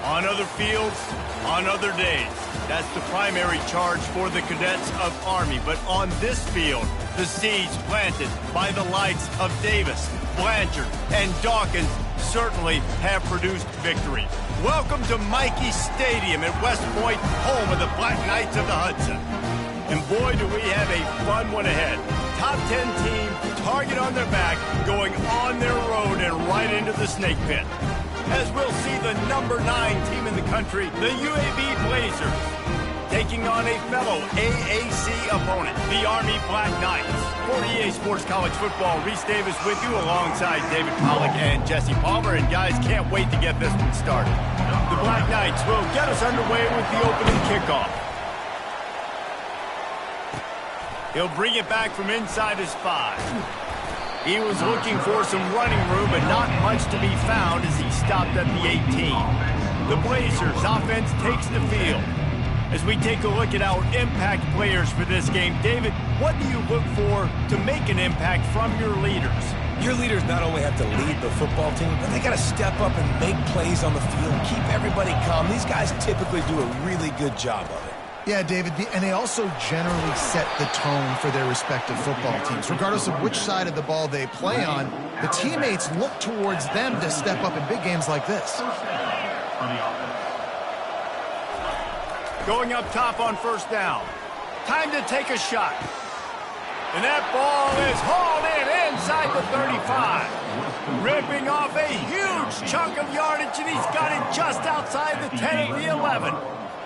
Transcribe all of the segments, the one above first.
On other fields, on other days. That's the primary charge for the cadets of Army. But on this field, the seeds planted by the likes of Davis, Blanchard, and Dawkins certainly have produced victory. Welcome to Michie Stadium at West Point, home of the Black Knights of the Hudson. And boy, do we have a fun one ahead. Top 10 team, target on their back, going on their road and right into the snake pit. As we'll see the number 9 team in the country, the UAB Blazers, taking on a fellow AAC opponent, the Army Black Knights. For EA Sports College Football, Reese Davis with you alongside David Pollack and Jesse Palmer. And guys, can't wait to get this one started. The Black Knights will get us underway with the opening kickoff. He'll bring it back from inside his 5. He was looking for some running room, but not much to be found as he stopped at the 18. The Blazers offense takes the field. As we take a look at our impact players for this game, David, what do you look for to make an impact from your leaders? Your leaders not only have to lead the football team, but they got to step up and make plays on the field and keep everybody calm. These guys typically do a really good job of it. Yeah, David, and they also generally set the tone for their respective football teams. Regardless of which side of the ball they play on, the teammates look towards them to step up in big games like this. Going up top on first down. Time to take a shot. And that ball is hauled in inside the 35. Ripping off a huge chunk of yardage, and he's got it just outside the 10 of the 11.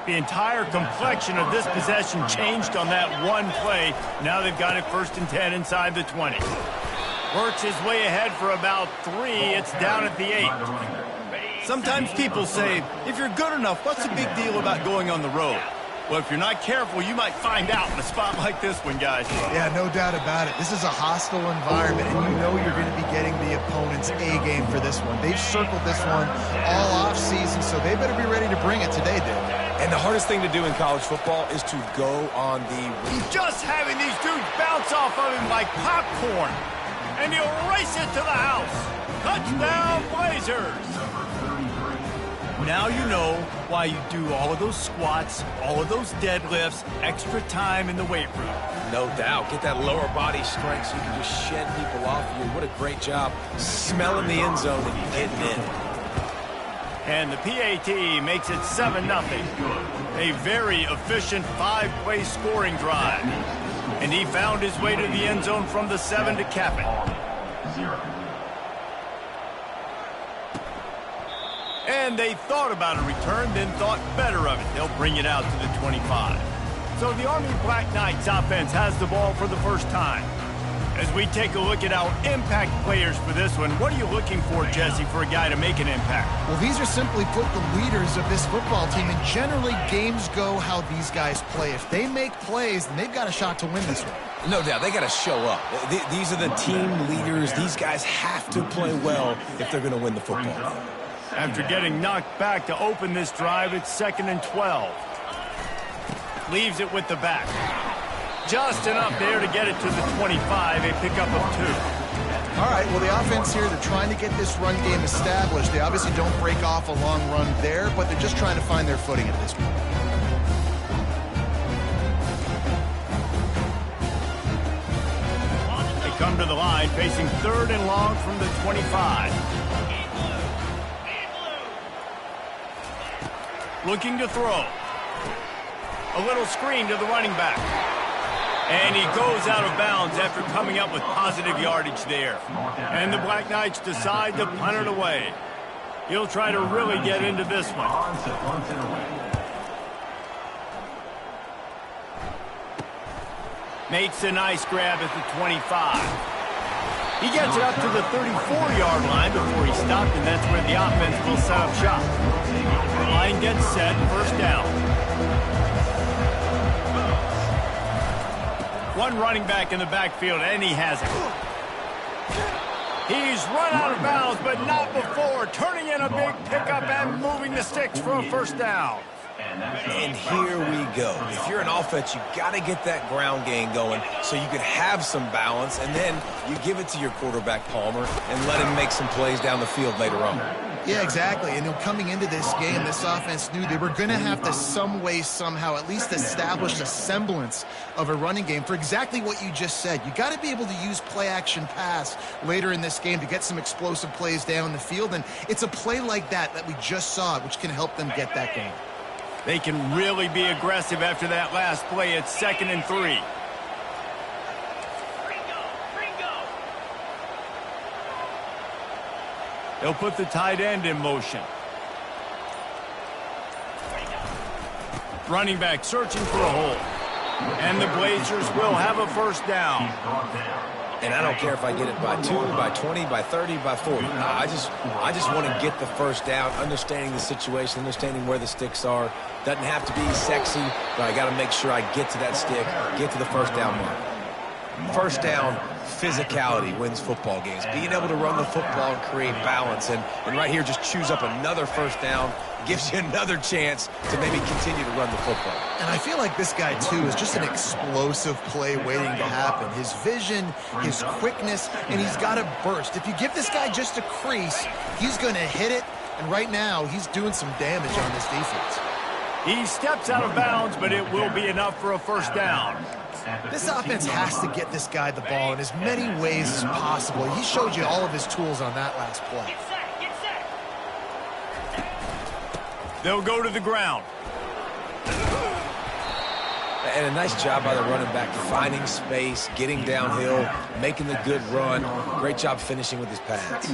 The entire complexion of this possession changed on that one play. Now they've got it 1st and 10 inside the 20. Works his way ahead for about 3. It's down at the 8. Sometimes people say, if you're good enough, what's the big deal about going on the road? Well, if you're not careful, you might find out in a spot like this one, guys. Yeah, no doubt about it. This is a hostile environment, and you know you're going to be getting the opponent's A-game for this one. They've circled this one all off-season, so they better be ready to bring it today, Dave. And the hardest thing to do in college football is to go on the... He's just having these dudes bounce off of him like popcorn. And he'll race it to the house. Touchdown, Blazers! Now you know why you do all of those squats, all of those deadlifts, extra time in the weight room. No doubt. Get that lower body strength so you can just shed people off you. What a great job smelling the end zone and getting in. And the PAT makes it 7-0. A very efficient 5-play scoring drive. And he found his way to the end zone from the 7 to cap it. And they thought about a return, then thought better of it. They'll bring it out to the 25. So the Army Black Knights offense has the ball for the first time. As we take a look at our impact players for this one, what are you looking for, Jesse, for a guy to make an impact? Well, these are simply put the leaders of this football team, and generally games go how these guys play. If they make plays, then they've got a shot to win this one. No doubt. They got to show up. These are the team leaders. These guys have to play well if they're going to win the football game. After getting knocked back to open this drive, it's 2nd and 12. Leaves it with the back. Just enough there to get it to the 25, a pickup of 2. All right, well, the offense here, they're trying to get this run game established. They obviously don't break off a long run there, but they're just trying to find their footing at this point. They come to the line, facing 3rd and long from the 25. Looking to throw. A little screen to the running back. And he goes out of bounds after coming up with positive yardage there. And the Black Knights decide to punt it away. He'll try to really get into this one. Makes a nice grab at the 25. He gets it up to the 34-yard line before he stopped, and that's where the offense will set up shop. The line gets set, 1st down. One running back in the backfield, and he has it. He's run out of bounds, but not before turning in a big pickup and moving the sticks for a 1st down. And here we go. If you're an offense, you got to get that ground game going so you can have some balance, and then you give it to your quarterback, Palmer, and let him make some plays down the field later on. Yeah, exactly. And coming into this game, this offense knew they were going to have to some way, somehow, at least establish a semblance of a running game for exactly what you just said. You got to be able to use play-action pass later in this game to get some explosive plays down the field. And it's a play like that we just saw, which can help them get that game. They can really be aggressive after that last play. It's 2nd and 3. They'll put the tight end in motion. Running back searching for a hole. And the Blazers will have a first down. And I don't care if I get it by 2, by 20, by 30, by 40. I just want to get the first down, understanding the situation, understanding where the sticks are. Doesn't have to be sexy, but I got to make sure I get to that stick, get to the first down mark. First down, physicality wins football games. Being able to run the football and create balance. And right here, just choose up another first down. Gives you another chance to maybe continue to run the football. And I feel like this guy, too, is just an explosive play waiting to happen. His vision, his quickness, and he's got a burst. If you give this guy just a crease, he's going to hit it. And right now, he's doing some damage on this defense. He steps out of bounds, but it will be enough for a first down. This offense has to get this guy the ball in as many ways as possible. He showed you all of his tools on that last play. They'll go to the ground. And a nice job by the running back, finding space, getting downhill, making the good run. Great job finishing with his pads.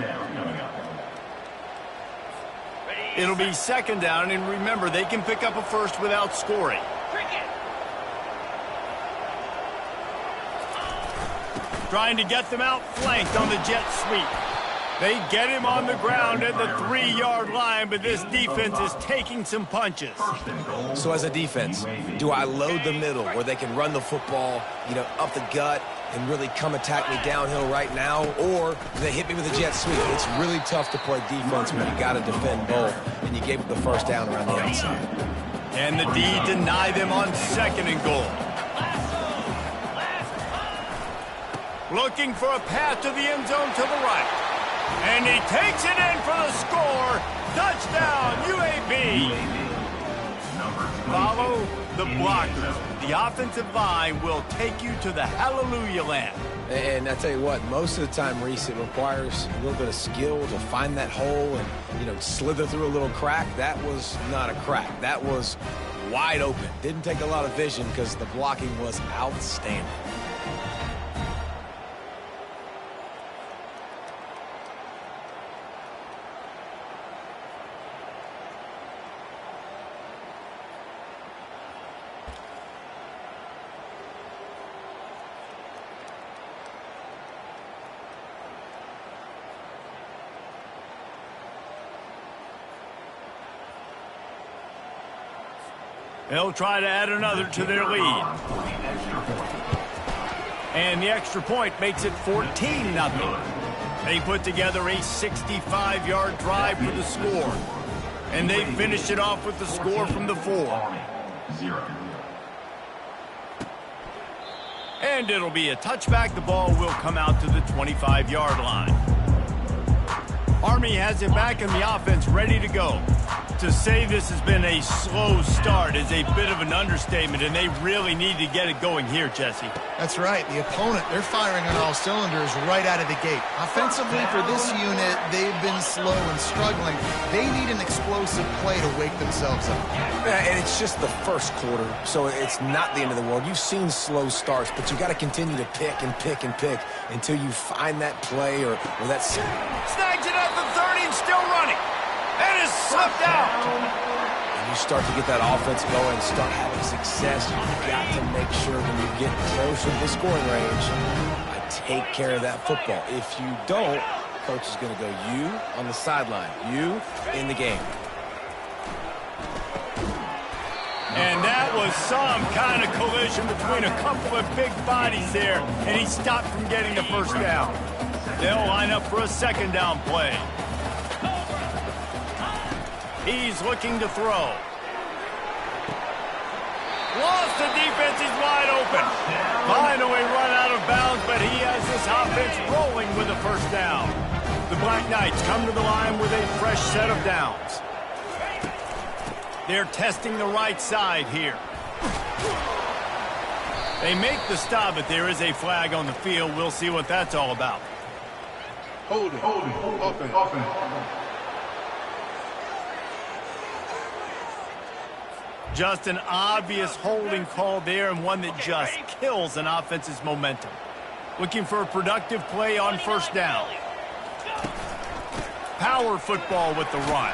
It'll be 2nd down, and remember, they can pick up a first without scoring. Trying to get them out flanked on the jet sweep. They get him on the ground at the 3-yard line, but this defense is taking some punches. So as a defense, do I load the middle where they can run the football, up the gut and really come attack me downhill right now, or do they hit me with a jet sweep? It's really tough to play defense when you got to defend both, and you gave them the first down around the outside. And the D deny them on 2nd and goal. Looking for a path to the end zone to the right. And he takes it in for the score. Touchdown, UAB. Follow the blockers. The offensive line will take you to the hallelujah land. And I tell you what, most of the time, Reese, it requires a little bit of skill to find that hole and, slither through a little crack. That was not a crack. That was wide open. Didn't take a lot of vision because the blocking was outstanding. They'll try to add another to their lead. And the extra point makes it 14-0. They put together a 65-yard drive for the score. And they finish it off with the score from the 4. And it'll be a touchback. The ball will come out to the 25-yard line. Army has it back and the offense ready to go. To say this has been a slow start is a bit of an understatement, and they really need to get it going here, Jesse. That's right. The opponent, they're firing on all cylinders right out of the gate. Offensively, for this unit, they've been slow and struggling. They need an explosive play to wake themselves up. And it's just the first quarter, so it's not the end of the world. You've seen slow starts, but you got to continue to pick and pick and pick until you find that play or that... Snags it at the 30 and still running. And is slipped out. And you start to get that offense going, start having success. You've got to make sure when you get closer to the scoring range, I take care of that football. If you don't, coach is going to go, you on the sideline, you in the game. And that was some kind of collision between a couple of big bodies there, and he stopped from getting the first down. They'll line up for a 2nd down play. He's looking to throw. Lost the defense, he's wide open. Finally run out of bounds, but he has this offense rolling with a first down. The Black Knights come to the line with a fresh set of downs. They're testing the right side here. They make the stop, but there is a flag on the field. We'll see what that's all about. Hold it. Offense. Just an obvious holding call there, and one that just kills an offense's momentum. Looking for a productive play on first down. Power football with the run.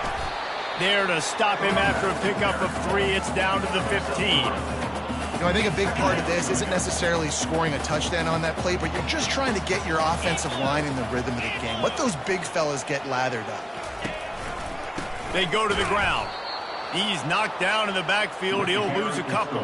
There to stop him after a pickup of 3. It's down to the 15. You know, I think a big part of this isn't necessarily scoring a touchdown on that play, but you're just trying to get your offensive line in the rhythm of the game. Let those big fellas get lathered up. They go to the ground. He's knocked down in the backfield. He'll lose a couple.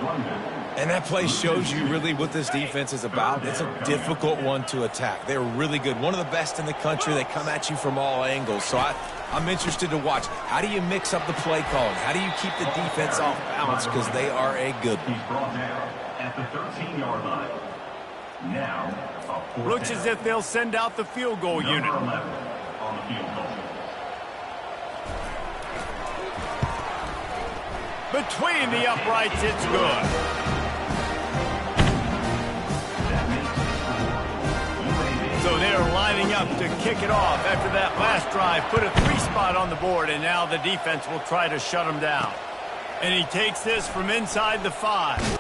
And that play shows you really what this defense is about. It's a difficult one to attack. They're really good. One of the best in the country. They come at you from all angles. So I'm interested to watch. How do you mix up the play calling? How do you keep the defense off balance? Because they are a good one. At the 13-yard line. Now, looks as if they'll send out the field goal unit. on the field goal. Between the uprights, it's good. So they're lining up to kick it off after that last drive. Put a 3 spot on the board, and now the defense will try to shut him down. And he takes this from inside the 5.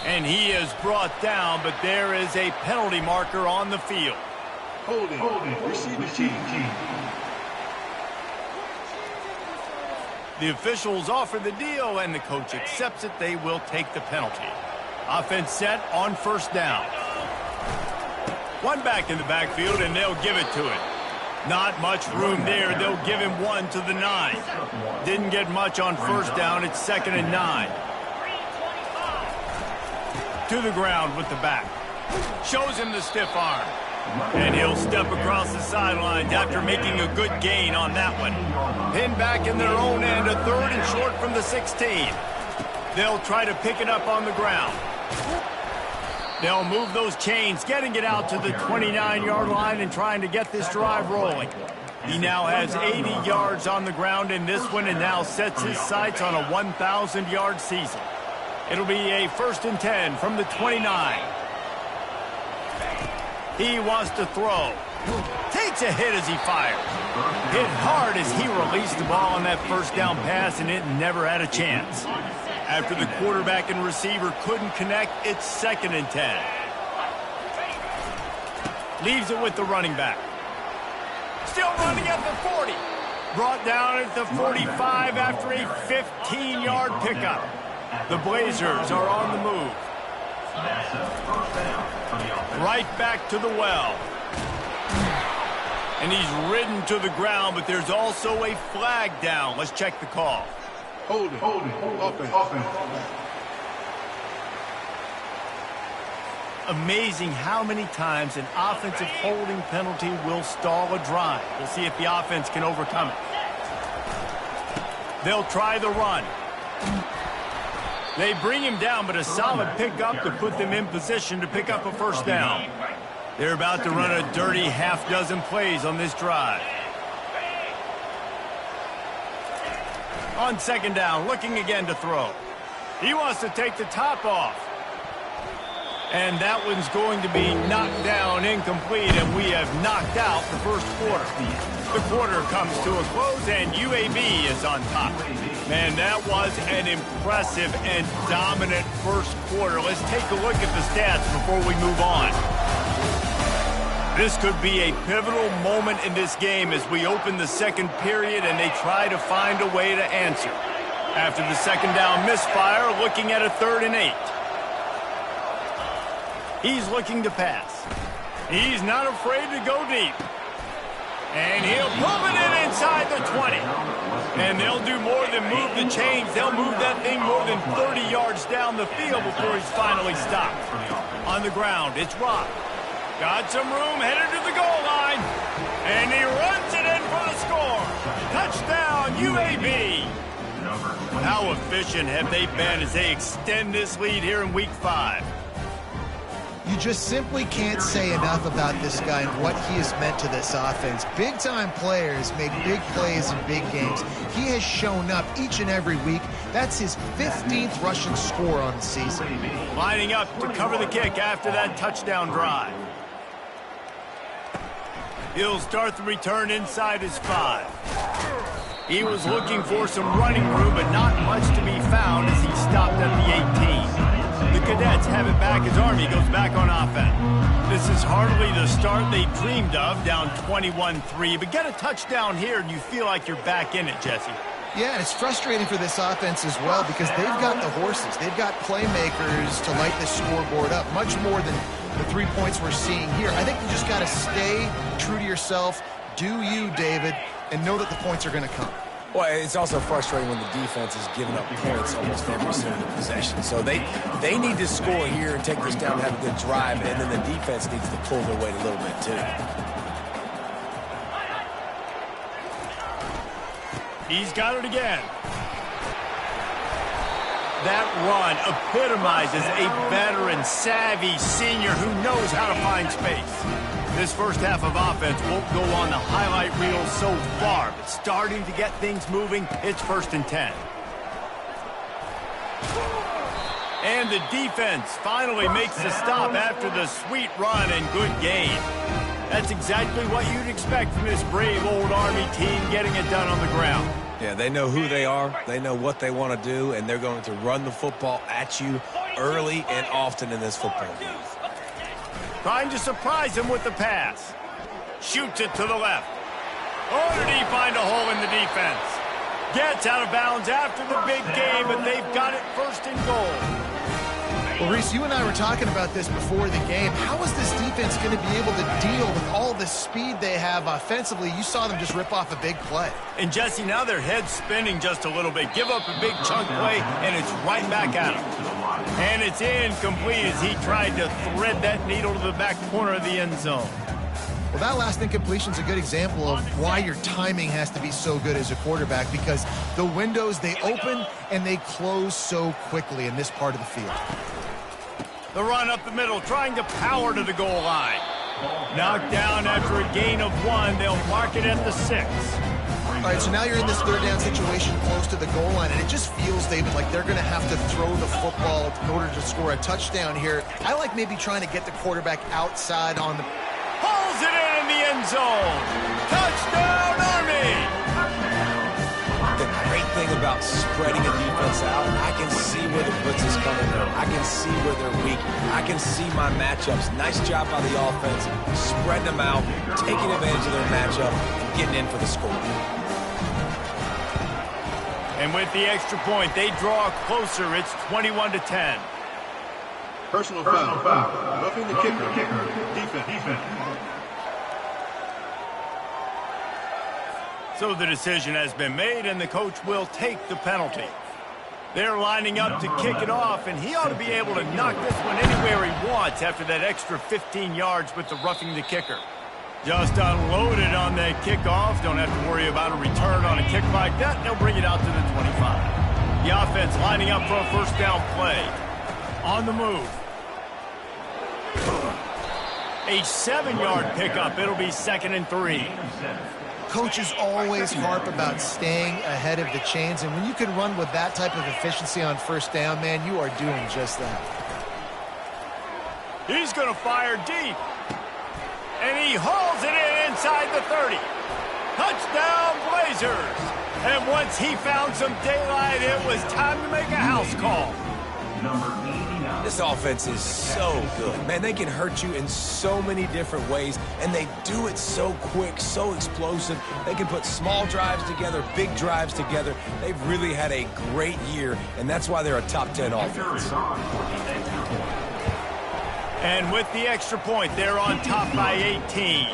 And he is brought down, but there is a penalty marker on the field. Holding. Receive the team. The officials offer the deal, and the coach accepts it. They will take the penalty. Offense set on first down. One back in the backfield, and they'll give it to it. Not much room there. They'll give him 1 to the 9. Didn't get much on first down. It's 2nd and 9. To the ground with the back. Shows him the stiff arm. And he'll step across the sidelines after making a good gain on that one. Pinned back in their own end, a 3rd and short from the 16. They'll try to pick it up on the ground. They'll move those chains, getting it out to the 29-yard line and trying to get this drive rolling. He now has 80 yards on the ground in this one and now sets his sights on a 1,000-yard season. It'll be a 1st and 10 from the 29. He wants to throw. Takes a hit as he fires. Hit hard as he released the ball on that first down pass, and it never had a chance. After the quarterback and receiver couldn't connect, it's 2nd and 10. Leaves it with the running back. Still running at the 40. Brought down at the 45 after a 15-yard pickup. The Blazers are on the move. Right back to the well. And he's ridden to the ground, but there's also a flag down. Let's check the call. Holding. Offense. Amazing how many times an offensive holding penalty will stall a drive. We'll see if the offense can overcome it. They'll try the run. They bring him down, but a solid pickup to put them in position to pick up a first down. They're about to run a dirty half-dozen plays on this drive. On 2nd down, looking again to throw. He wants to take the top off. And that one's going to be knocked down incomplete, and we have knocked out the first quarter. The quarter comes to a close, and UAB is on top. Man, that was an impressive and dominant first quarter. Let's take a look at the stats before we move on. This could be a pivotal moment in this game as we open the second period and they try to find a way to answer. After the 2nd down misfire, looking at a 3rd and 8. He's looking to pass. He's not afraid to go deep. And he'll pull it in inside the 20. And they'll do more than move the chains. They'll move that thing more than 30 yards down the field before he's finally stopped. On the ground, it's Rock. Got some room, headed to the goal line. And he runs it in for the score. Touchdown, UAB. How efficient have they been as they extend this lead here in Week 5? You just simply can't say enough about this guy and what he has meant to this offense. Big-time players make big plays in big games. He has shown up each and every week. That's his 15th rushing score on the season. Lining up to cover the kick after that touchdown drive. He'll start the return inside his 5. He was looking for some running room, but not much to be found as he stopped at the 18. The Cadets have it back as Army goes back on offense. This is hardly the start they dreamed of, down 21-3, but get a touchdown here and you feel like you're back in it, Jesse. Yeah, and it's frustrating for this offense as well because they've got the horses. They've got playmakers to light this scoreboard up, much more than the 3 points we're seeing here. I think you just got to stay true to yourself, do you, David, and know that the points are going to come. Well, it's also frustrating when the defense is giving up points almost every single possession. So they need to score here and take this down and have a good drive, and then the defense needs to pull their weight a little bit too. He's got it again. That run epitomizes a veteran, savvy senior who knows how to find space. This first half of offense won't go on the highlight reel so far, but starting to get things moving, it's 1st and 10. And the defense finally makes the stop after the sweet run and good gain. That's exactly what you'd expect from this brave old Army team getting it done on the ground. Yeah, they know who they are, they know what they want to do, and they're going to run the football at you early and often in this football game. Trying to surprise him with the pass. Shoots it to the left. Oh, did he find a hole in the defense? Gets out of bounds after the big game, but they've got it 1st and goal. Well, Reese, you and I were talking about this before the game. How is this defense going to be able to deal with all the speed they have offensively? You saw them just rip off a big play. And, Jesse, now their head's spinning just a little bit. Give up a big chunk play, and it's right back at him. And it's incomplete as he tried to thread that needle to the back corner of the end zone. Well, that last incompletion is a good example of why your timing has to be so good as a quarterback, because the windows, they open and they close so quickly in this part of the field. The run up the middle, trying to power to the goal line. Knocked down after a gain of 1. They'll mark it at the 6. All right, so now you're in this 3rd down situation close to the goal line, and it just feels, David, like they're going to have to throw the football in order to score a touchdown here. I like maybe trying to get the quarterback outside on the... Pulls it in the end zone. Touchdown, Army! The great thing about spreading a defense out, I can see where the blitz is coming from. I can see where they're weak. I can see my matchups. Nice job by the offense, spreading them out, taking advantage of their matchup, and getting in for the score. And with the extra point, they draw closer. It's 21-10. Personal foul. Roughing the kicker. Defense. So the decision has been made, and the coach will take the penalty. They're lining up to kick it off, and he ought to be able to knock this one anywhere he wants after that extra 15 yards with the roughing the kicker. Just unloaded on that kickoff. Don't have to worry about a return on a kick like that. They'll bring it out to the 25. The offense lining up for a 1st down play. On the move. A 7-yard pickup. It'll be 2nd and 3. Coaches always harp about staying ahead of the chains, and when you can run with that type of efficiency on 1st down, man, you are doing just that. He's going to fire deep. And he hauls it in inside the 30. Touchdown, Blazers. And once he found some daylight, it was time to make a house call. This offense is so good. Man, they can hurt you in so many different ways, and they do it so quick, so explosive. They can put small drives together, big drives together. They've really had a great year, and that's why they're a top 10 offense. And with the extra point, they're on top by 18.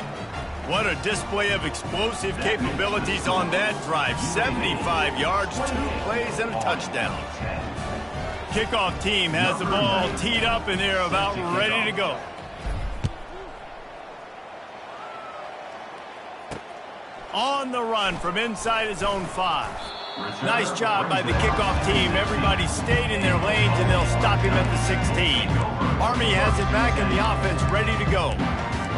What a display of explosive capabilities on that drive. 75 yards, 2 plays, and a touchdown. Kickoff team has the ball teed up, and they're about ready to go. On the run from inside his own 5. Nice job by the kickoff team. Everybody stayed in their lanes, and they'll stop him at the 16. Army has it back, and the offense ready to go.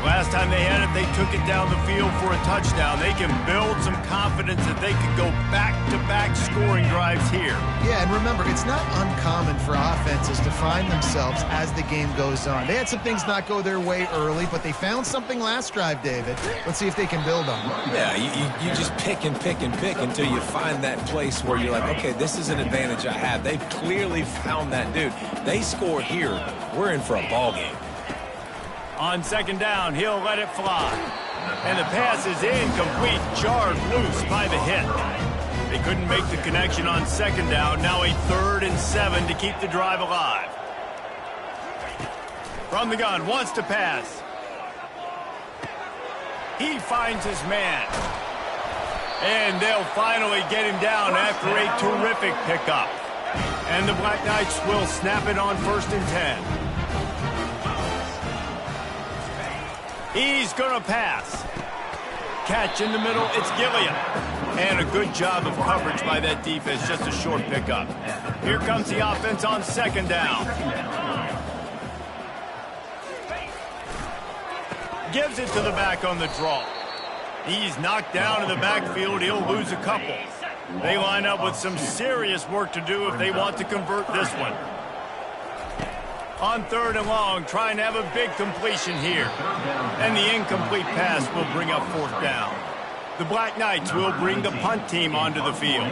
Last time they had it, they took it down the field for a touchdown. They can build some confidence that they could go back-to-back scoring drives here. Yeah, and remember, it's not uncommon for offenses to find themselves as the game goes on. They had some things not go their way early, but they found something last drive, David. Let's see if they can build on it. Yeah, you just pick and pick and pick until you find that place where you're like, okay, this is an advantage I have. They've clearly found that dude. They score here, we're in for a ball game. On second down, he'll let it fly. And the pass is incomplete, jarred loose by the hit. They couldn't make the connection on second down. Now a 3rd and 7 to keep the drive alive. From the gun, wants to pass. He finds his man. And they'll finally get him down after a terrific pickup. And the Black Knights will snap it on 1st and 10. He's going to pass. Catch in the middle, it's Gilliam. And a good job of coverage by that defense, just a short pickup. Here comes the offense on second down. Gives it to the back on the draw. He's knocked down in the backfield, he'll lose a couple. They line up with some serious work to do if they want to convert this one. On 3rd and long, trying to have a big completion here. And the incomplete pass will bring up 4th down. The Black Knights will bring the punt team onto the field.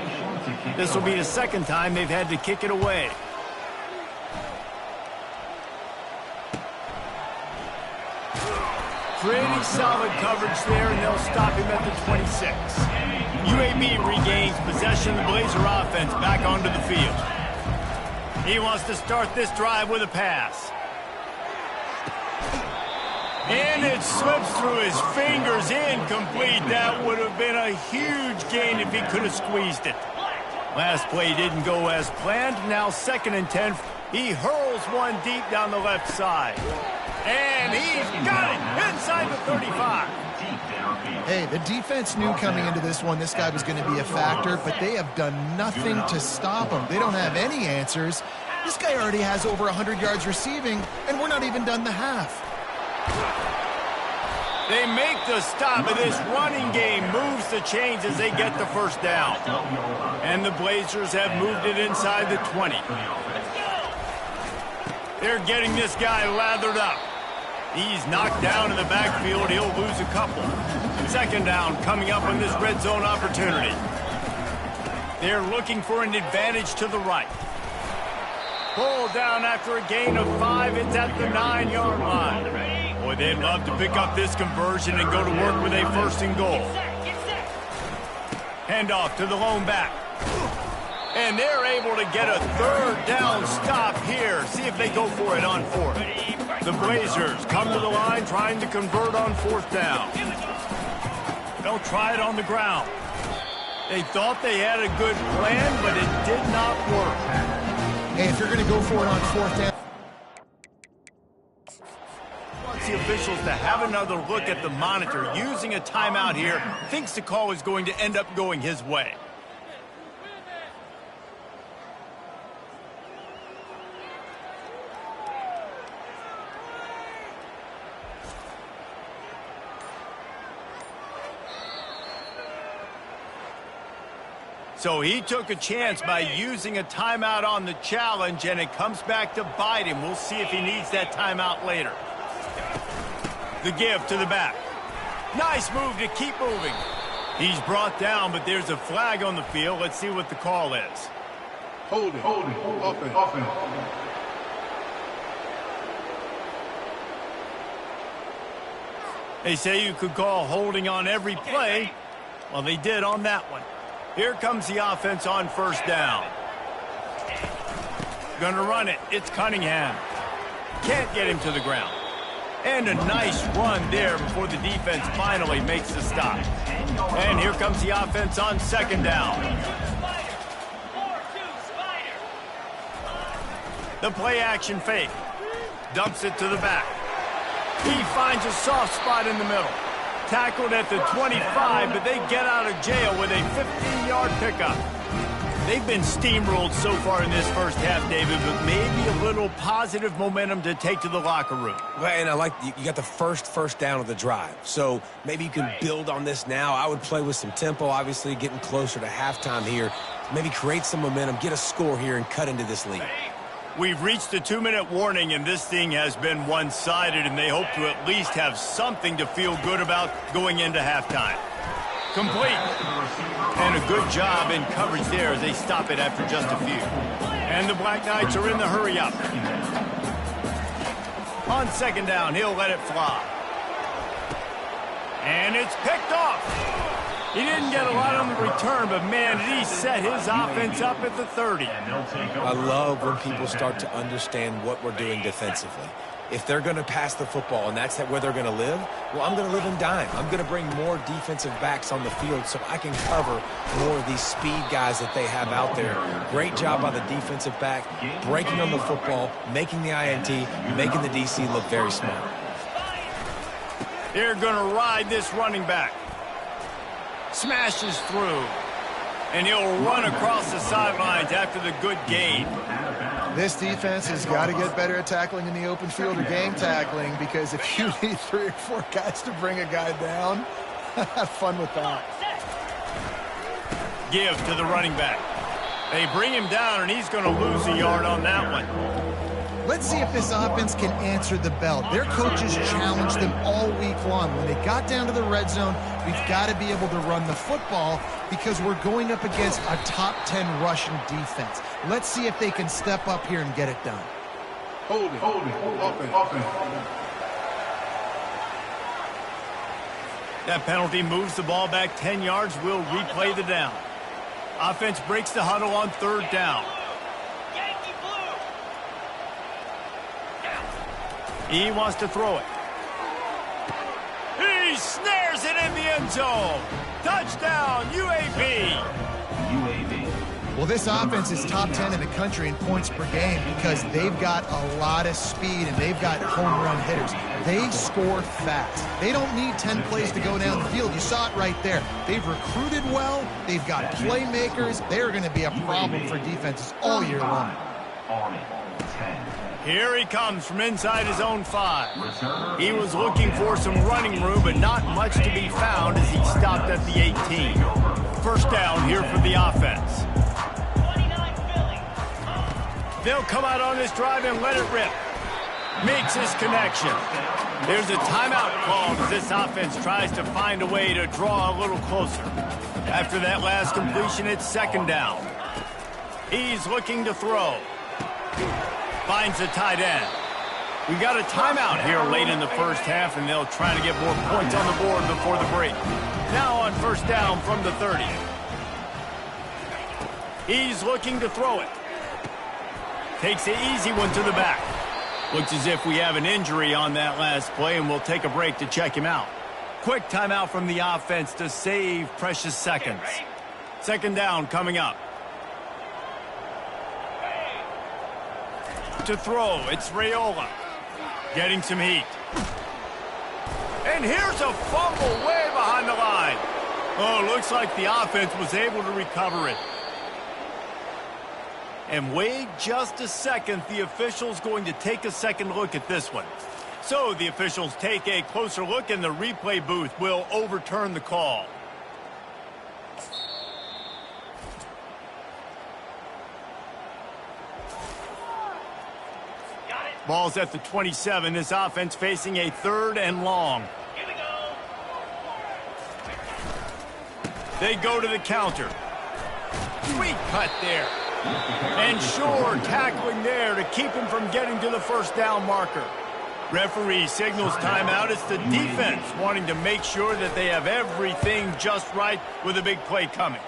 This will be the 2nd time they've had to kick it away. Pretty solid coverage there, and they'll stop him at the 26. UAB regains possession of the Blazer offense back onto the field. He wants to start this drive with a pass. And it slips through his fingers, incomplete. That would have been a huge gain if he could have squeezed it. Last play didn't go as planned. Now 2nd and 10. He hurls one deep down the left side. And he's got it inside the 35. Hey, the defense knew coming into this one this guy was going to be a factor, but they have done nothing to stop him. They don't have any answers. This guy already has over 100 yards receiving, and we're not even done the half. They make the stop, and this running game moves the chains as they get the 1st down. And the Blazers have moved it inside the 20. They're getting this guy lathered up. He's knocked down in the backfield. He'll lose a couple. 2nd down coming up on this red zone opportunity. They're looking for an advantage to the right. Pulled down after a gain of 5. It's at the 9-yard line. Boy, they'd love to pick up this conversion and go to work with a 1st and goal. Handoff to the lone back. And they're able to get a 3rd down stop here. See if they go for it on 4th. The Blazers come to the line trying to convert on 4th down. They'll try it on the ground. They thought they had a good plan, but it did not work. Hey, if you're going to go for it on 4th down, Wants the officials to have another look at the monitor. Using a timeout here, thinks the call is going to end up going his way. So he took a chance by using a timeout on the challenge, and it comes back to bite him. We'll see if he needs that timeout later. The give to the back. Nice move to keep moving. He's brought down, but there's a flag on the field. Let's see what the call is. Holding. Offense. They say you could call holding on every play. Well, they did on that one. Here comes the offense on 1st down. Gonna run it. It's Cunningham. Can't get him to the ground. And a nice run there before the defense finally makes the stop. And here comes the offense on 2nd down. The play action fake. Dumps it to the back. He finds a soft spot in the middle. Tackled at the 25, but they get out of jail with a 15-yard pickup. They've been steamrolled so far in this first half, David, but maybe a little positive momentum to take to the locker room. Well, and I like you got the first down of the drive. So maybe you can build on this now. I would play with some tempo, obviously, getting closer to halftime here. Maybe create some momentum, get a score here, and cut into this lead. We've reached the 2-minute warning, and this thing has been one-sided, and they hope to at least have something to feel good about going into halftime. Complete. And a good job in coverage there as they stop it after just a few. And the Black Knights are in the hurry-up. On second down, he'll let it fly. And it's picked off. He didn't get a lot on the return, but, man, did he set his offense up at the 30. I love when people start to understand what we're doing defensively. If they're going to pass the football and that's where they're going to live, well, I'm going to live in dime. I'm going to bring more defensive backs on the field so I can cover more of these speed guys that they have out there. Great job by the defensive back, breaking on the football, making the INT, making the DC look very smart. They're going to ride this running back. Smashes through. And he'll run across the sidelines after the good gain. This defense has got to get better at tackling in the open field or game tackling, because if you need 3 or 4 guys to bring a guy down, have fun with that. Give to the running back. They bring him down, and he's going to lose a yard on that one. Let's see if this offense can answer the bell. Their coaches challenged them all week long. When they got down to the red zone, we've got to be able to run the football because we're going up against a top 10 Russian defense. Let's see if they can step up here and get it done. Hold it, offense. That penalty moves the ball back 10 yards. We'll replay the down. Offense breaks the huddle on third down. He wants to throw it. He snares it in the end zone. Touchdown, UAB. Well, this offense is top 10 in the country in points per game because they've got a lot of speed and they've got home run hitters. They score fast. They don't need 10 plays to go down the field. You saw it right there. They've recruited well. They've got playmakers. They're going to be a problem for defenses all year long. Here he comes from inside his own 5. He was looking for some running room, but not much to be found as he stopped at the 18. First down here for the offense. They'll come out on this drive and let it rip. Makes his connection. There's a timeout called as this offense tries to find a way to draw a little closer. After that last completion, it's second down. He's looking to throw. Finds the tight end. We got a timeout here late in the first half, and they'll try to get more points on the board before the break. Now on first down from the 30. He's looking to throw it. Takes the easy one to the back. Looks as if we have an injury on that last play, and we'll take a break to check him out. Quick timeout from the offense to save precious seconds. Second down coming up. To throw, it's Raiola. Getting some heat. And here's a fumble way behind the line. Oh, looks like the offense was able to recover it. And wait just a second, the official's going to take a second look at this one. So the officials take a closer look, and the replay booth will overturn the call. Ball's at the 27. This offense facing a 3rd and long. Here we go. They go to the counter. Sweet cut there. And sure, tackling there to keep him from getting to the first down marker. Referee signals timeout. It's the defense wanting to make sure that they have everything just right with a big play coming.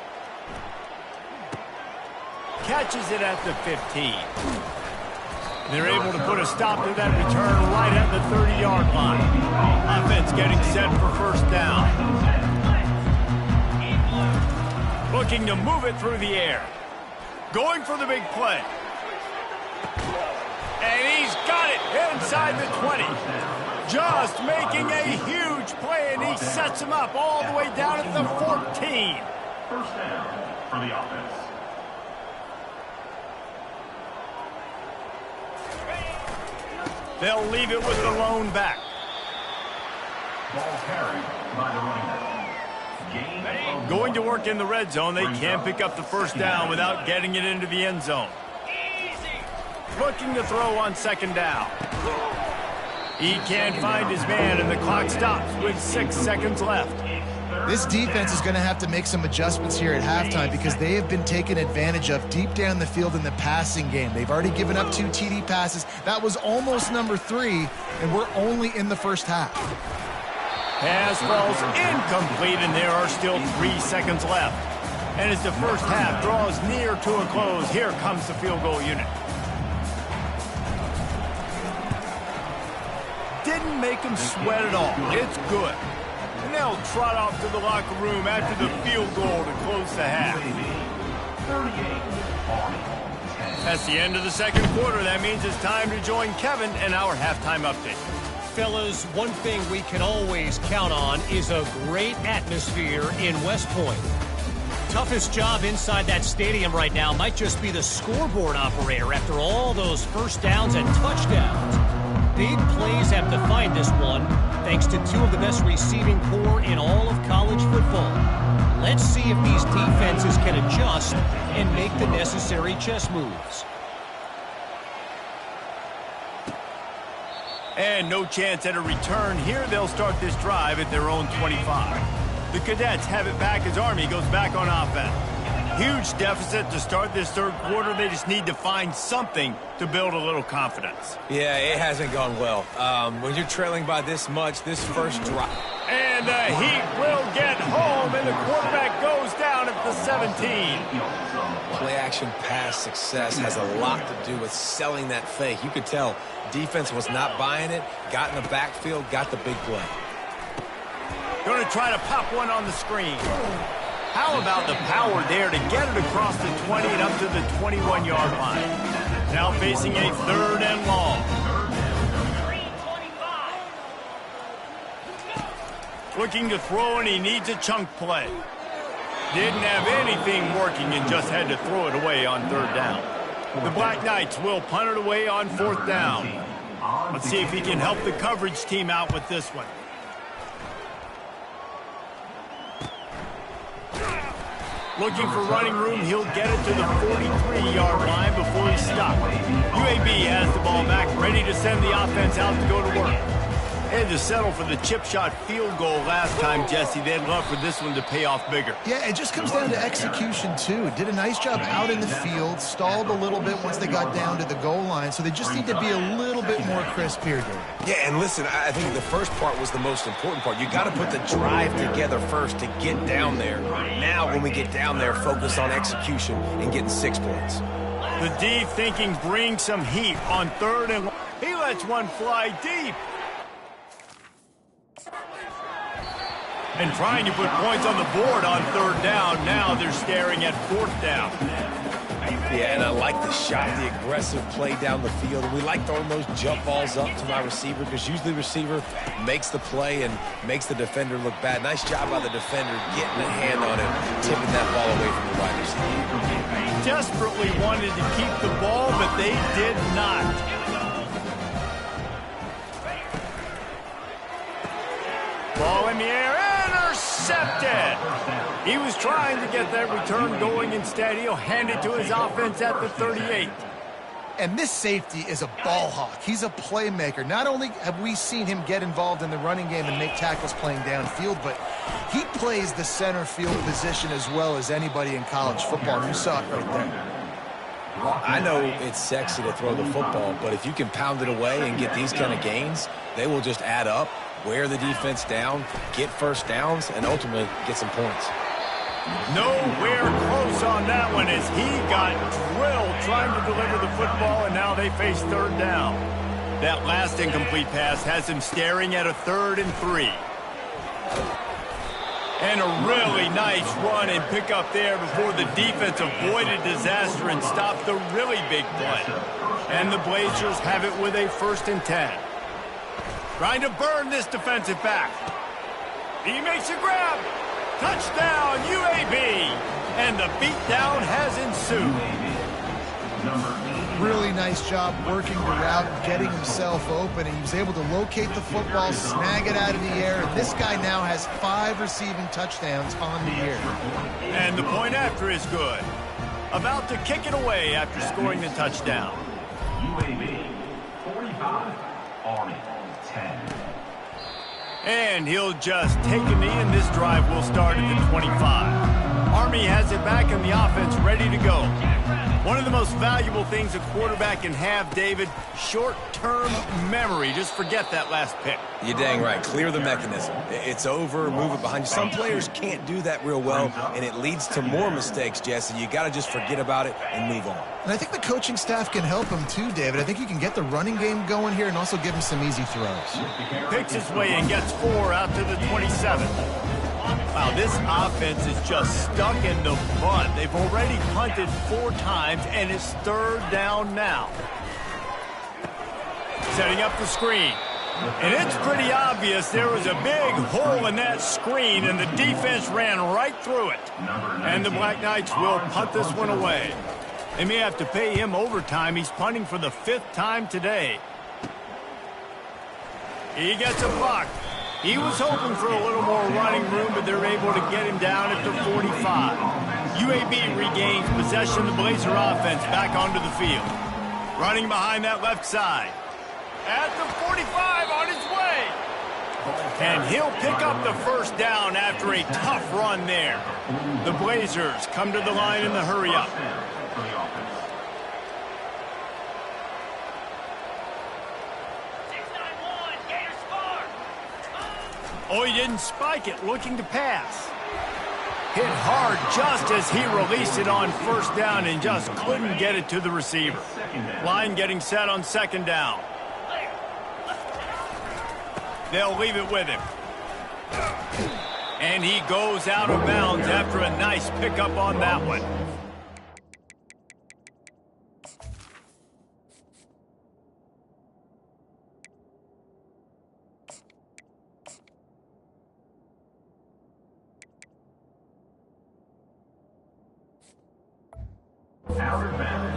Catches it at the 15. They're able to put a stop to that return right at the 30-yard line. Offense getting set for first down. Looking to move it through the air. Going for the big play. And he's got it inside the 20. Just making a huge play, and he sets him up all the way down at the 14. First down for the offense. They'll leave it with the lone back. Ball carried by the running back. Going to work in the red zone. They can't pick up the first down without getting it into the end zone. Looking to throw on second down. He can't find his man, and the clock stops with 6 seconds left. This defense is going to have to make some adjustments here at halftime because they have been taken advantage of deep down the field in the passing game. They've already given up 2 TD passes. That was almost number 3, and we're only in the first half. Pass falls incomplete, and there are still 3 seconds left. And as the first half draws near to a close, here comes the field goal unit. Didn't make them sweat at all. It's good. And they'll trot off to the locker room after the field goal to close the half. That's the end of the second quarter. That means it's time to join Kevin and our halftime update. Fellas, one thing we can always count on is a great atmosphere in West Point. Toughest job inside that stadium right now might just be the scoreboard operator after all those first downs and touchdowns. Big plays have defined this one, thanks to 2 of the best receiving corps in all of college football. Let's see if these defenses can adjust and make the necessary chess moves. And no chance at a return here. They'll start this drive at their own 25. The Cadets have it back as Army goes back on offense. Huge deficit to start this third quarter. They just need to find something to build a little confidence. Yeah, it hasn't gone well. When you're trailing by this much, this first drive. And the Heat will get home, and the quarterback goes down at the 17. Play-action pass success has a lot to do with selling that fake. You could tell defense was not buying it, got in the backfield, got the big play. Going to try to pop one on the screen. How about the power there to get it across the 20 and up to the 21-yard line? Now facing a third and long. Looking to throw, and he needs a chunk play. Didn't have anything working and just had to throw it away on third down. The Black Knights will punt it away on fourth down. Let's see if he can help the coverage team out with this one. Looking for running room, he'll get it to the 43-yard line before he's stopped. UAB has the ball back, ready to send the offense out to go to work. Had to settle for the chip shot field goal last time, Jesse. They'd love for this one to pay off bigger. Yeah, it just comes down to execution, too. Did a nice job out in the field, stalled a little bit once they got down to the goal line, so they just need to be a little bit more crisp here, Dave. Yeah, and listen, I think the first part was the most important part. You got to put the drive together first to get down there. Now, when we get down there, focus on execution and getting 6 points. The D thinking bring some heat on third and long. He lets one fly deep. And trying to put points on the board on third down. Now they're staring at fourth down. Yeah, and I like the shot, the aggressive play down the field. We like throwing those jump balls up to my receiver because usually the receiver makes the play and makes the defender look bad. Nice job by the defender getting a hand on it, tipping that ball away from the wide receiver. Desperately wanted to keep the ball, but they did not. Ball in the air, intercepted. He was trying to get that return going. Instead, he'll hand it to his offense at the 38. And this safety is a ball hawk. He's a playmaker. Not only have we seen him get involved in the running game and make tackles playing downfield, but he plays the center field position as well as anybody in college football. And you saw it right there. I know it's sexy to throw the football, but if you can pound it away and get these kind of gains, they will just add up, wear the defense down, get first downs, and ultimately get some points. Nowhere close on that one as he got drilled trying to deliver the football, and now they face third down. That last incomplete pass has him staring at a 3rd and 3. And a really nice run and pick up there before the defense avoided disaster and stopped the really big play. And the Blazers have it with a 1st and 10. Trying to burn this defensive back. He makes a grab. Touchdown, UAB. And the beatdown has ensued. really nice job working the route and getting himself open, and he was able to locate the football, snag it out of the air, and this guy now has 5 receiving touchdowns on the year. And the point after is good. About to kick it away after scoring the touchdown. UAB 45, Army 10. And he'll just take a knee, and this drive will start at the 25. Army has it back and the offense ready to go. One of the most valuable things a quarterback can have, David, short-term memory. Just forget that last pick. You're dang right. Clear the mechanism. It's over, move it behind you. Some players can't do that real well, and it leads to more mistakes, Jesse. You got to just forget about it and move on. And I think the coaching staff can help him too, David. I think you can get the running game going here and also give him some easy throws. Picks his way and gets 4 out to the 27. Wow, this offense is just stuck in the mud. They've already punted 4 times, and it's 3rd down now. Setting up the screen. And it's pretty obvious there was a big hole in that screen, and the defense ran right through it. And the Black Knights will punt this one away. They may have to pay him overtime. He's punting for the 5th time today. He gets a block. He was hoping for a little more running room, but they're able to get him down at the 45. UAB regains possession of the Blazer offense back onto the field. Running behind that left side. At the 45 on his way. And he'll pick up the 1st down after a tough run there. The Blazers come to the line in the hurry-up. Oh, he didn't spike it, looking to pass. Hit hard just as he released it on 1st down and just couldn't get it to the receiver. Line getting set on 2nd down. They'll leave it with him. And he goes out of bounds after a nice pickup on that one.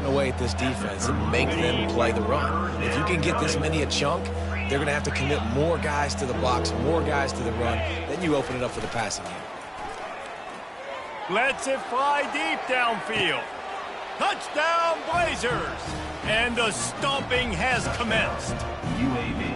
Away at this defense and make them play the run. If you can get this many a chunk, they're going to have to commit more guys to the box, more guys to the run. Then you open it up for the passing game. Lets it fly deep downfield. Touchdown, Blazers! And the stomping has commenced. UAB.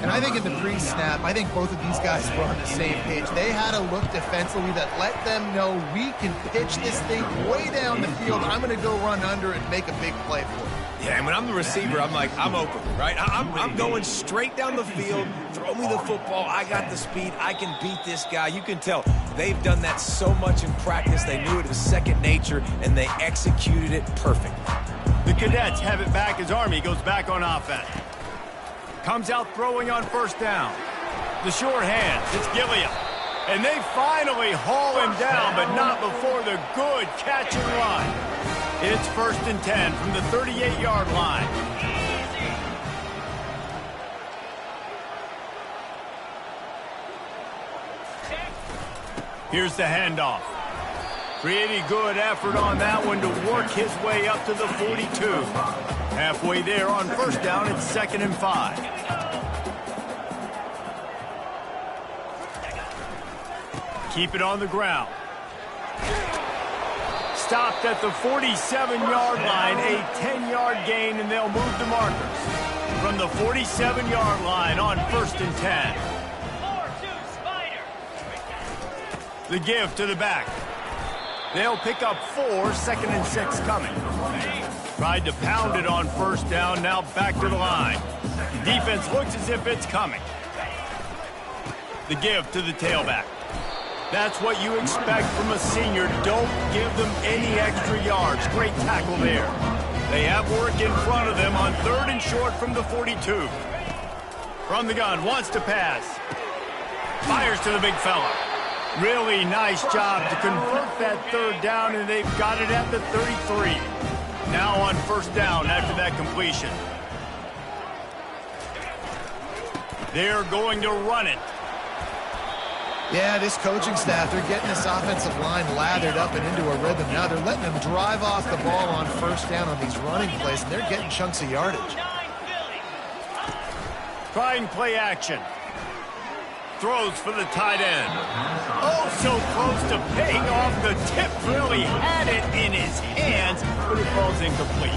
And I think in the pre-snap, I think both of these guys were on the same page. They had a look defensively that let them know we can pitch this thing way down the field. I'm going to go run under and make a big play for it. Yeah, and when I'm the receiver, I'm like, I'm open, right? I'm going straight down the field. Throw me the football. I got the speed. I can beat this guy. You can tell they've done that so much in practice. They knew it was second nature, and they executed it perfectly. The Cadets have it back as Army goes back on offense. Comes out throwing on 1st down. The short hands, it's Gilliam. And they finally haul him down, but not before the good catch and run. It's 1st and 10 from the 38-yard line. Here's the handoff. Pretty good effort on that one to work his way up to the 42. Halfway there on 1st down, it's 2nd and 5. Keep it on the ground. Stopped at the 47-yard line, a 10-yard gain, and they'll move the markers. From the 47-yard line on 1st and 10. The give to the back. They'll pick up 4, 2nd and 6 coming. Tried to pound it on 1st down, now back to the line. Defense looks as if it's coming. The give to the tailback. That's what you expect from a senior. Don't give them any extra yards. Great tackle there. They have work in front of them on 3rd and short from the 42. From the gun, wants to pass. Fires to the big fella. Really nice job to convert that 3rd down, and they've got it at the 33. Now on 1st down after that completion. They're going to run it. Yeah, this coaching staff, they're getting this offensive line lathered up and into a rhythm. Now they're letting them drive off the ball on first down on these running plays, and they're getting chunks of yardage. Trying play action. Throws for the tight end. Oh, so close to paying off. The tip really had it in his hands, but it falls incomplete.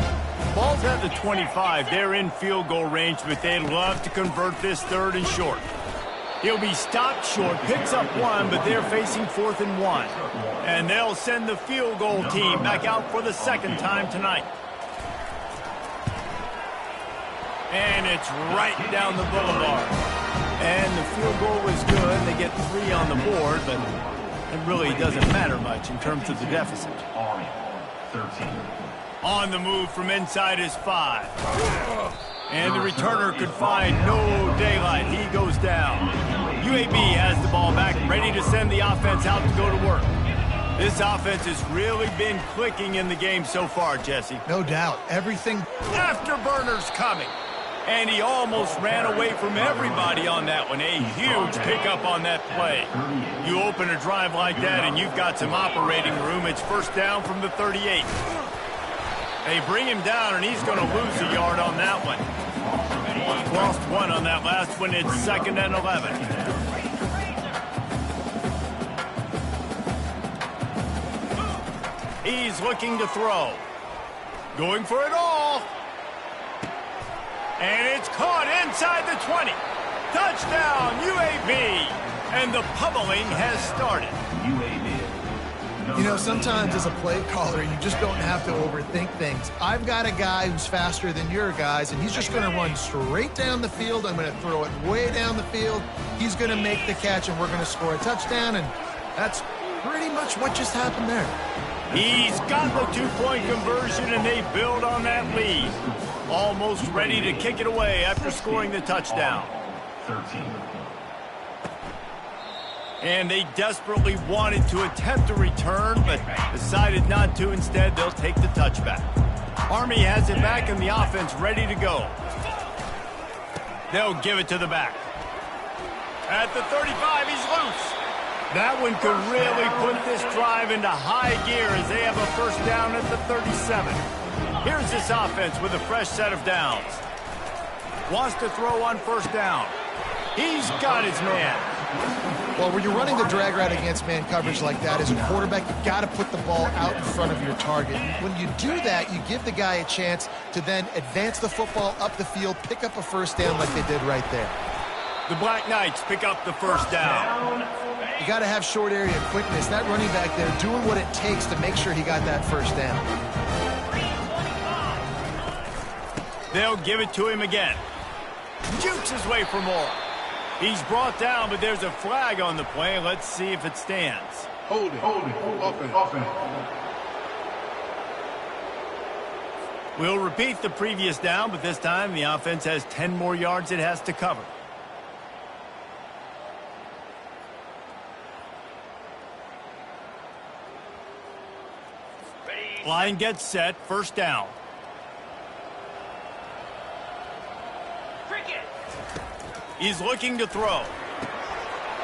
Ball's at the 25. They're in field goal range, but they'd love to convert this 3rd and short. He'll be stopped short, picks up 1, but they're facing 4th and 1. And they'll send the field goal team back out for the 2nd time tonight. And it's right down the boulevard. And the field goal was good. They get 3 on the board, but it really doesn't matter much in terms of the deficit. Army, 13. On the move from inside his 5. And the returner could find no daylight. He goes down. UAB has the ball back, ready to send the offense out to go to work. This offense has really been clicking in the game so far, Jesse. No doubt. Everything. Afterburner's coming. And he almost ran away from everybody on that one. A huge pickup on that play. You open a drive like that and you've got some operating room. It's first down from the 38. They bring him down and he's going to lose a yard on that one. Lost 1 on that last one. It's 2nd and 11. He's looking to throw. Going for it all. And it's caught inside the 20. Touchdown, UAB. And the pummeling has started. You know, sometimes as a play caller, you just don't have to overthink things. I've got a guy who's faster than your guys, and he's just going to run straight down the field. I'm going to throw it way down the field. He's going to make the catch, and we're going to score a touchdown, and that's pretty much what just happened there. He's got the 2-point conversion, and they build on that lead. Almost ready to kick it away after scoring the touchdown. 13. And they desperately wanted to attempt a return, but decided not to. Instead, they'll take the touchback. Army has it back and the offense ready to go. They'll give it to the back. At the 35, he's loose. That one could really put this drive into high gear as they have a first down at the 37. Here's this offense with a fresh set of downs. Wants to throw on first down. He's got his man. Well, when you're running the drag route against man coverage like that, as a quarterback, you've got to put the ball out in front of your target. When you do that, you give the guy a chance to then advance the football up the field, pick up a first down like they did right there. The Black Knights pick up the first down. You got to have short area quickness. That running back there doing what it takes to make sure he got that first down. They'll give it to him again. Jukes his way for more. He's brought down, but there's a flag on the play. Let's see if it stands. Hold it. Offense. We'll repeat the previous down, but this time the offense has 10 more yards it has to cover. Line gets set, first down. He's looking to throw.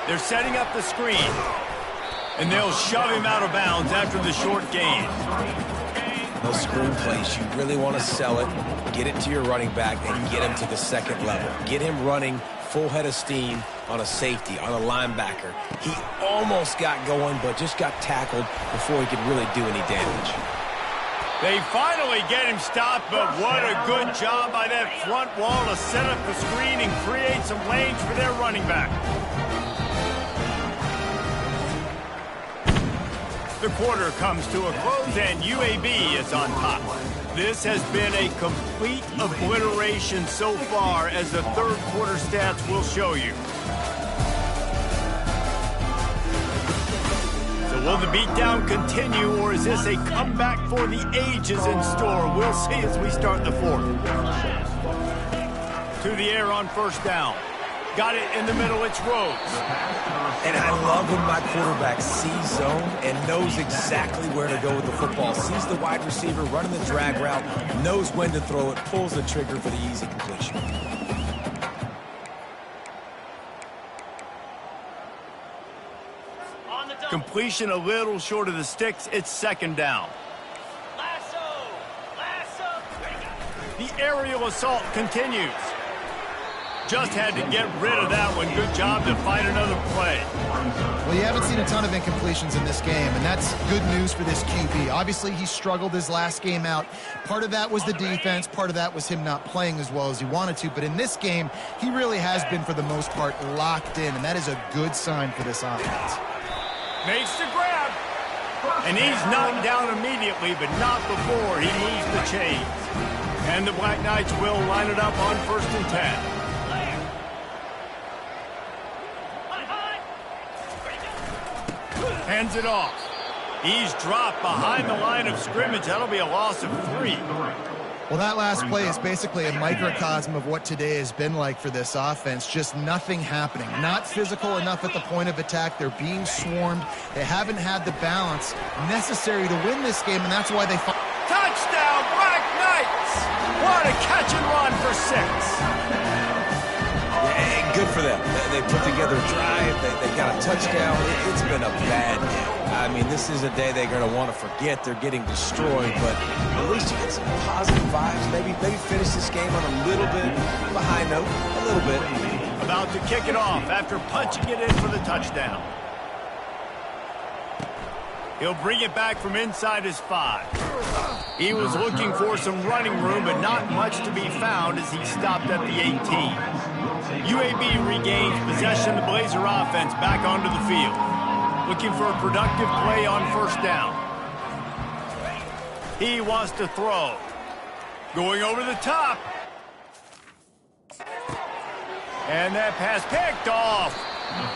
They're setting up the screen. And they'll shove him out of bounds after the short gain. Those screen plays, you really want to sell it, get it to your running back, and get him to the second level. Get him running full head of steam on a safety, on a linebacker. He almost got going, but just got tackled before he could really do any damage. They finally get him stopped, but what a good job by that front wall to set up the screen and create some lanes for their running back. The quarter comes to a close, and UAB is on top. This has been a complete obliteration so far, as the third quarter stats will show you. Will the beatdown continue, or is this a comeback for the ages in store? We'll see as we start the fourth. To the air on first down. Got it in the middle, it's Rhodes. And I love when my quarterback sees zone and knows exactly where to go with the football. Sees the wide receiver running the drag route, knows when to throw it, pulls the trigger for the easy completion. Completion a little short of the sticks. It's second down. The aerial assault continues. Just had to get rid of that one. Good job to find another play. Well, you haven't seen a ton of incompletions in this game, and that's good news for this QB. Obviously, he struggled his last game out. Part of that was the defense. Part of that was him not playing as well as he wanted to. But in this game, he really has been, for the most part, locked in, and that is a good sign for this offense. Makes the grab. And he's knocked down immediately, but not before he moves the chains. And the Black Knights will line it up on 1st and 10. Hands it off. He's dropped behind the line of scrimmage. That'll be a loss of 3. Well, that last play is basically a microcosm of what today has been like for this offense. Just nothing happening. Not physical enough at the point of attack. They're being swarmed. They haven't had the balance necessary to win this game, and that's why they... Touchdown, Black Knights! What a catch and run for 6. Yeah, good for them. They put together a drive. They got a touchdown. It's been a bad day. I mean, this is a day they're going to want to forget. They're getting destroyed, but at least you get some positive vibes. Maybe finish this game on a little bit of a high note, a little bit. About to kick it off after punching it in for the touchdown. He'll bring it back from inside his 5. He was looking for some running room, but not much to be found as he stopped at the 18. UAB regains possession of the Blazer offense back onto the field. Looking for a productive play on 1st down. He wants to throw. Going over the top. And that pass picked off.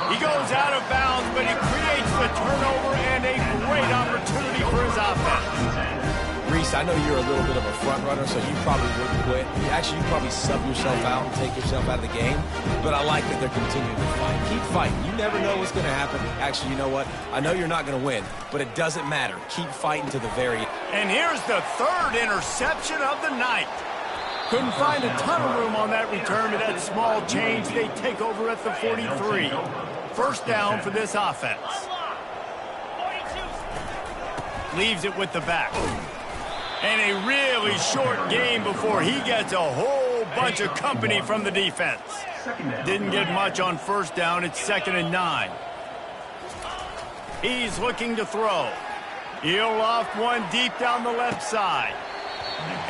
He goes out of bounds, but he creates the turnover and a great opportunity for his offense. Reese, I know you're a little bit of a front runner, so you probably wouldn't quit. Actually, you probably sub yourself out and take yourself out of the game. But I like that they're continuing to fight. Keep fighting. You never know what's going to happen. Actually, you know what? I know you're not going to win, but it doesn't matter. Keep fighting to the very end. And here's the 3rd interception of the night. Couldn't find a ton of room on that return, but that small change, they take over at the 43. 1st down for this offense. Leaves it with the back. And a really short game before he gets a whole bunch of company from the defense. Didn't get much on 1st down. It's 2nd and 9. He's looking to throw. He'll loft one deep down the left side.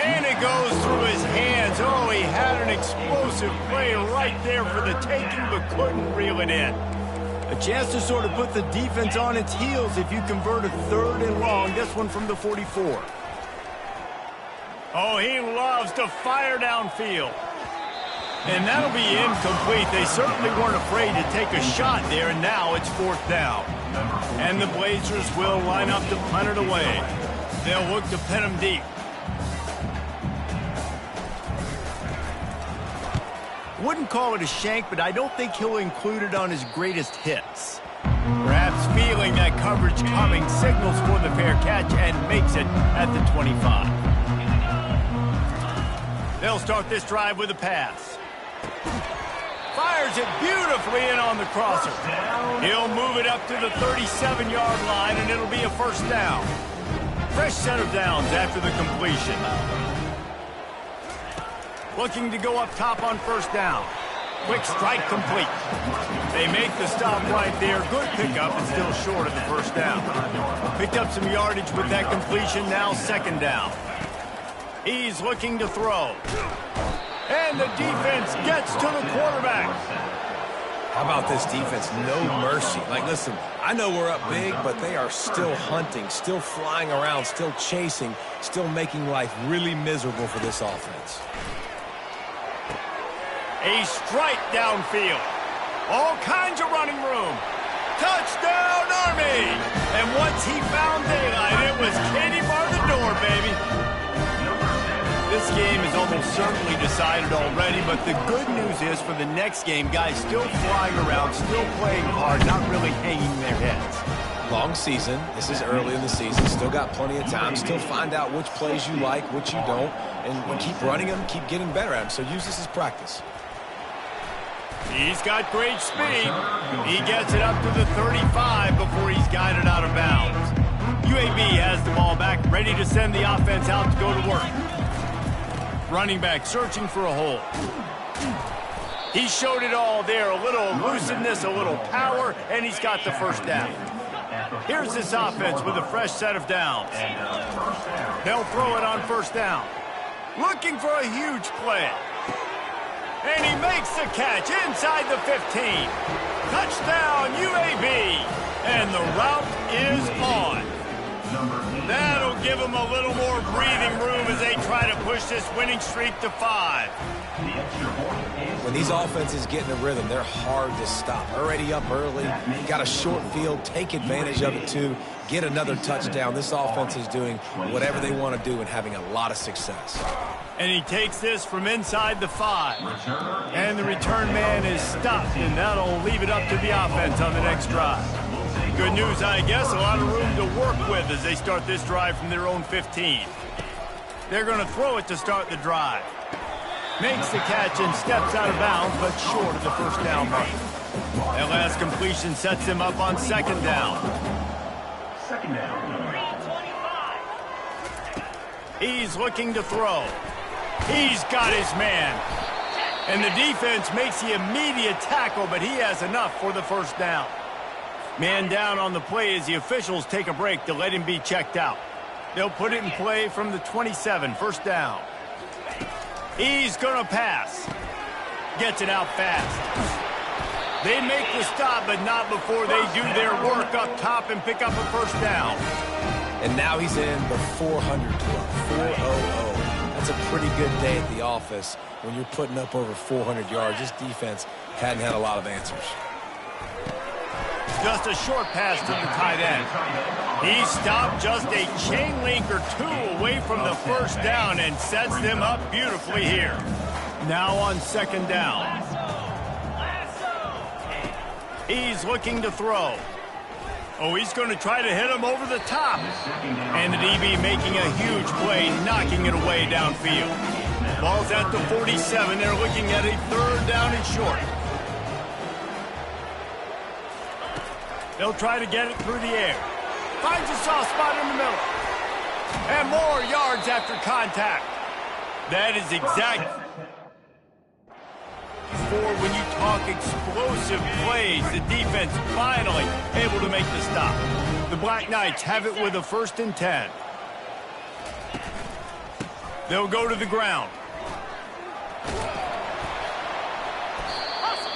And it goes through his hands. Oh, he had an explosive play right there for the taking, but couldn't reel it in. A chance to sort of put the defense on its heels if you convert a 3rd and long. This one from the 44. Oh, he loves to fire downfield. And that'll be incomplete. They certainly weren't afraid to take a shot there, and now it's 4th down. And the Blazers will line up to punt it away. They'll look to pin him deep. Wouldn't call it a shank, but I don't think he'll include it on his greatest hits. Perhaps feeling that coverage coming, signals for the fair catch and makes it at the 25. They'll start this drive with a pass. Fires it beautifully in on the crosser. He'll move it up to the 37-yard line, and it'll be a 1st down. Fresh set of downs after the completion. Looking to go up top on 1st down. Quick strike complete. They make the stop right there. Good pickup and still short of the 1st down. Picked up some yardage with that completion. Now 2nd down. He's looking to throw. And the defense gets to the quarterback. How about this defense? No mercy. Like, listen, I know we're up big, but they are still hunting, still flying around, still chasing, still making life really miserable for this offense. A strike downfield. All kinds of running room. Touchdown, Army! And once he found daylight, it was Katie bar the door, baby. This game is almost certainly decided already, but the good news is for the next game, guys still flying around, still playing hard, not really hanging their heads. Long season. This is early in the season. Still got plenty of time. Still find out which plays you like, which you don't, and keep running them, keep getting better at them. So use this as practice. He's got great speed. He gets it up to the 35 before he's guided out of bounds. UAB has the ball back, ready to send the offense out to go to work. Running back searching for a hole. He showed it all there, a little elusiveness, a little power, and he's got the first down. Here's this offense with a fresh set of downs. They'll throw it on first down. Looking for a huge play. And he makes the catch inside the 15. Touchdown, UAB. And the route is on. That'll give them a little more breathing room as they try to push this winning streak to 5. When these offenses get in a rhythm, they're hard to stop. Already up early, got a short field, take advantage of it too, get another touchdown. This offense is doing whatever they want to do and having a lot of success. And he takes this from inside the 5. And the return man is stopped, and that'll leave it up to the offense on the next drive. Good news, I guess, a lot of room to work with as they start this drive from their own 15. They're going to throw it to start the drive. Makes the catch and steps out of bounds, but short of the first down mark. That last completion sets him up on second down. Second down. He's looking to throw. He's got his man. And the defense makes the immediate tackle, but he has enough for the first down. Man down on the play as the officials take a break to let him be checked out. They'll put it in play from the 27, first down. He's going to pass. Gets it out fast. They make the stop, but not before they do their work up top and pick up a first down. And now he's in the 400 club, 400. That's a pretty good day at the office when you're putting up over 400 yards. This defense hadn't had a lot of answers. Just a short pass to the tight end. He stopped just a chain link or two away from the first down and sets them up beautifully here. Now on second down. He's looking to throw. Oh, he's going to try to hit him over the top. And the DB making a huge play, knocking it away downfield. Ball's at the 47. They're looking at a third down and short. They'll try to get it through the air. Finds a soft spot in the middle. And more yards after contact. That is exact. For when you talk explosive plays, the defense finally able to make the stop. The Black Knights have it with a 1st and 10. They'll go to the ground.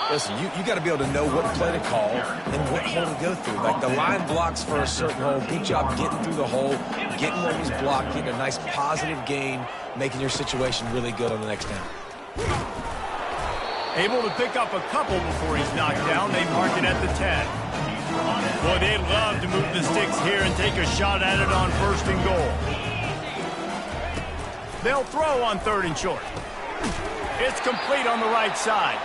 Listen, you got to be able to know what play to call and what hole to go through. Like the line blocks for a certain hole. Good job getting through the hole, getting what was blocked, getting a nice positive gain, making your situation really good on the next down. Able to pick up a couple before he's knocked down. They mark it at the 10. Boy, they love to move the sticks here and take a shot at it on 1st and goal. They'll throw on 3rd and short. It's complete on the right side.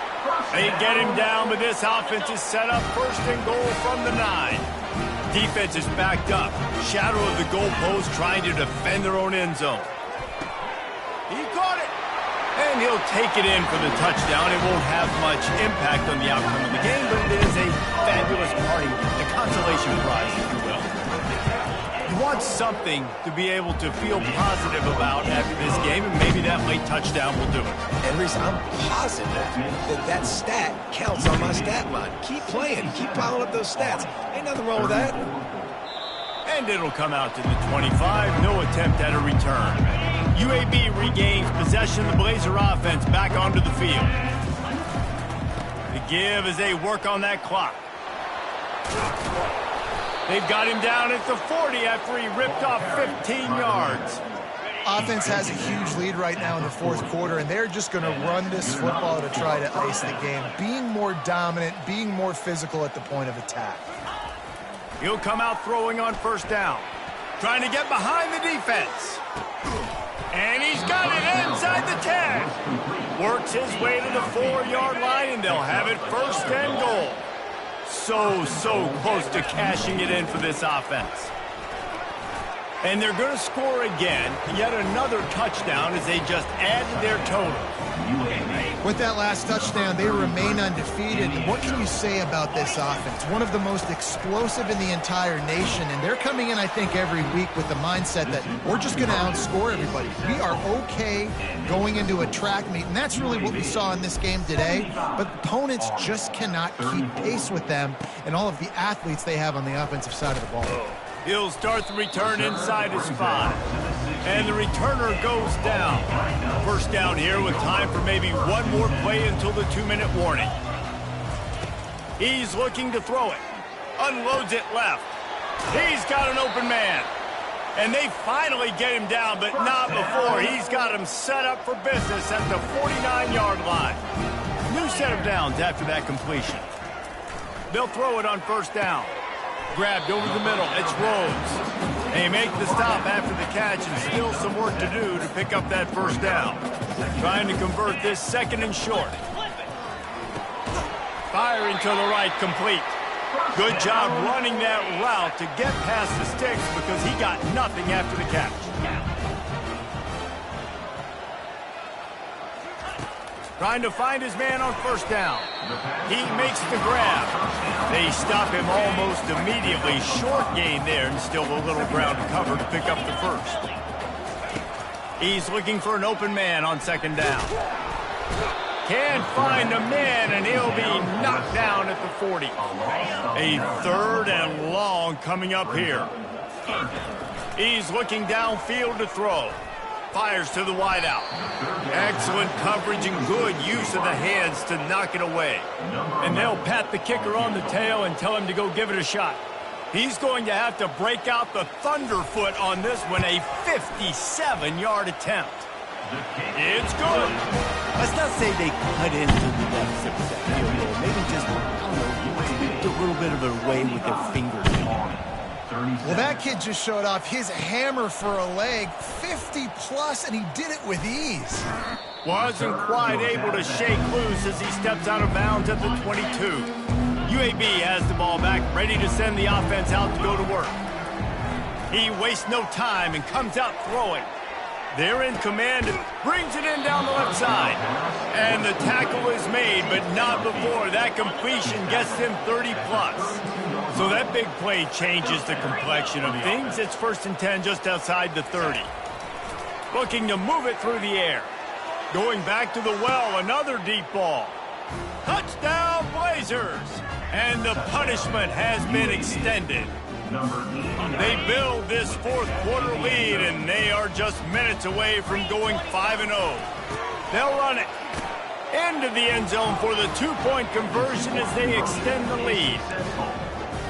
They get him down, but this offense is set up 1st and goal from the 9. Defense is backed up. Shadow of the goalpost trying to defend their own end zone. He caught it. And he'll take it in for the touchdown. It won't have much impact on the outcome of the game, but it is a fabulous party, a consolation prize, if you will. You want something to be able to feel positive about after this game, and maybe that late touchdown will do it. And Reese, I'm positive that stat counts on my stat line. Keep playing. Keep piling up those stats. Ain't nothing wrong with that. And it'll come out to the 25. No attempt at a return. UAB regains possession of the Blazer offense back onto the field. The give as they work on that clock. They've got him down at the 40 after he ripped off 15 yards. Offense has a huge lead right now in the 4th quarter, and they're just going to run this football to try to ice the game, being more dominant, being more physical at the point of attack. He'll come out throwing on 1st down, trying to get behind the defense. And he's got it inside the 10. Works his way to the 4-yard line, and they'll have it 1st and goal. So close to cashing it in for this offense. And they're going to score again, yet another touchdown as they just add to their total. With that last touchdown, they remain undefeated. And what can you say about this offense? One of the most explosive in the entire nation, and they're coming in, I think, every week with the mindset that we're just going to outscore everybody. We are okay going into a track meet, and that's really what we saw in this game today. But opponents just cannot keep pace with them and all of the athletes they have on the offensive side of the ball. He'll start the return inside his 5. And the returner goes down. First down here with time for maybe one more play until the 2-minute warning. He's looking to throw it. Unloads it left. He's got an open man. And they finally get him down, but not before. He's got him set up for business at the 49-yard line. New set of downs after that completion. They'll throw it on first down. Grabbed over the middle. It's Rhodes. They make the stop after the catch, and still some work to do to pick up that first down. Trying to convert this second and short. Firing to the right, complete. Good job running that route to get past the sticks because he got nothing after the catch. Trying to find his man on first down. He makes the grab. They stop him almost immediately. Short gain there, and still a little ground to cover to pick up the first. He's looking for an open man on second down. Can't find a man, and he'll be knocked down at the 40. A third and long coming up here. He's looking downfield to throw. Fires to the wideout. Excellent coverage and good use of the hands to knock it away. And they'll pat the kicker on the tail and tell him to go give it a shot. He's going to have to break out the thunderfoot on this one, a 57-yard attempt. It's good. Let's not say they cut into the deficit with that field goal. Maybe just, I don't know, a little bit of a way with their fingers. Well, that kid just showed off his hammer for a leg, 50-plus, and he did it with ease. Wasn't quite able to shake loose as he steps out of bounds at the 22. UAB has the ball back, ready to send the offense out to go to work. He wastes no time and comes out throwing. They're in command, brings it in down the left side. And the tackle is made, but not before that completion gets him 30-plus. So that big play changes the complexion of things. It's 1st and 10 just outside the 30. Looking to move it through the air. Going back to the well, another deep ball. Touchdown, Blazers! And the punishment has been extended. They build this fourth-quarter lead, and they are just minutes away from going 5-0. They'll run it into the end zone for the 2-point conversion as they extend the lead.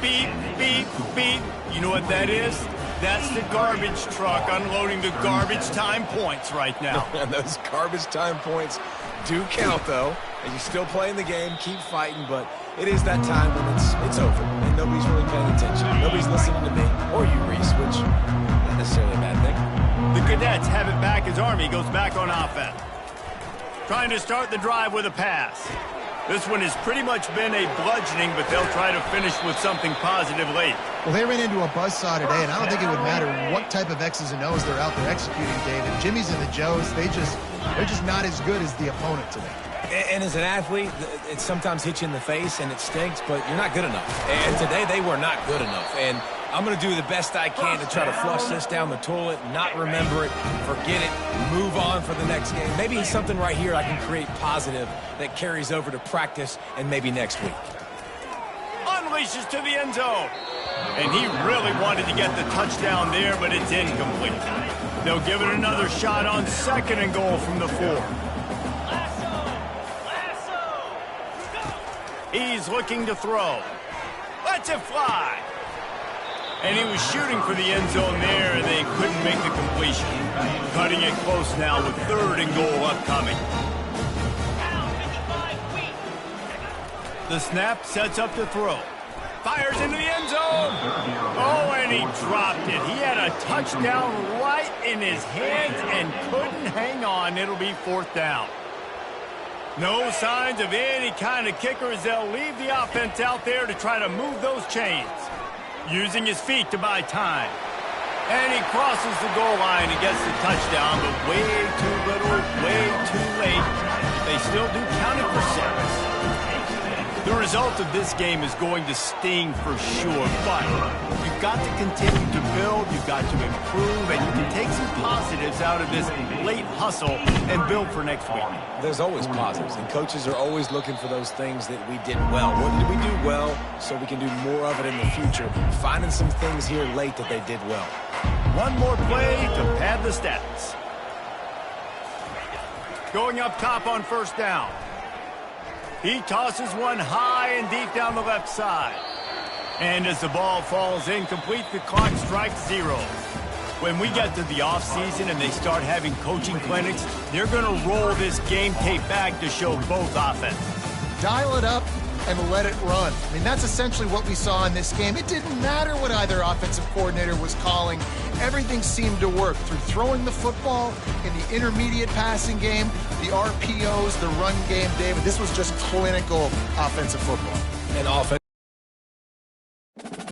Beep, beep, beep. You know what that is? That's the garbage truck unloading the garbage time points right now. And those garbage time points do count, though. And you're still playing the game, keep fighting, but it is that time when it's over, and nobody's really paying attention. Nobody's listening to me or you, Reese, which is not necessarily a bad thing. The Cadets have it back as Army goes back on offense. Trying to start the drive with a pass. This one has pretty much been a bludgeoning, but they'll try to finish with something positive late. Well, they ran into a buzzsaw today, and I don't think it would matter what type of X's and O's they're out there executing, David. Jimmy's and the Joes, they're just not as good as the opponent today. And as an athlete, it sometimes hits you in the face and it stinks, but you're not good enough. And today they were not good enough. And I'm going to do the best I can to try to flush this down the toilet, not remember it, forget it, move on for the next game. Maybe something right here I can create positive that carries over to practice and maybe next week. Unleashes to the end zone. And he really wanted to get the touchdown there, but it's incomplete. They'll give it another shot on 2nd and goal from the 4. He's looking to throw. Lets it fly. And he was shooting for the end zone there, and they couldn't make the completion. Cutting it close now with 3rd and goal upcoming. The snap sets up to throw. Fires into the end zone. Oh, and he dropped it. He had a touchdown right in his hands and couldn't hang on. It'll be 4th down. No signs of any kind of kicker as they'll leave the offense out there to try to move those chains. Using his feet to buy time. And he crosses the goal line and gets the touchdown, but way too little, way too late. They still do count it for 7. The result of this game is going to sting for sure, but you've got to continue to build, you've got to improve, and you can take some positives out of this late hustle and build for next week. There's always positives, and coaches are always looking for those things that we did well. What did we do well so we can do more of it in the future? Finding some things here late that they did well. One more play to pad the stats. Going up top on first down. He tosses one high and deep down the left side. And as the ball falls incomplete, the clock strikes 0. When we get to the offseason and they start having coaching clinics, they're going to roll this game tape back to show both offenses. Dial it up and let it run. I mean, that's essentially what we saw in this game. It didn't matter what either offensive coordinator was calling. Everything seemed to work through throwing the football in the intermediate passing game, the RPOs, the run game, David. This was just clinical offensive football. And offense.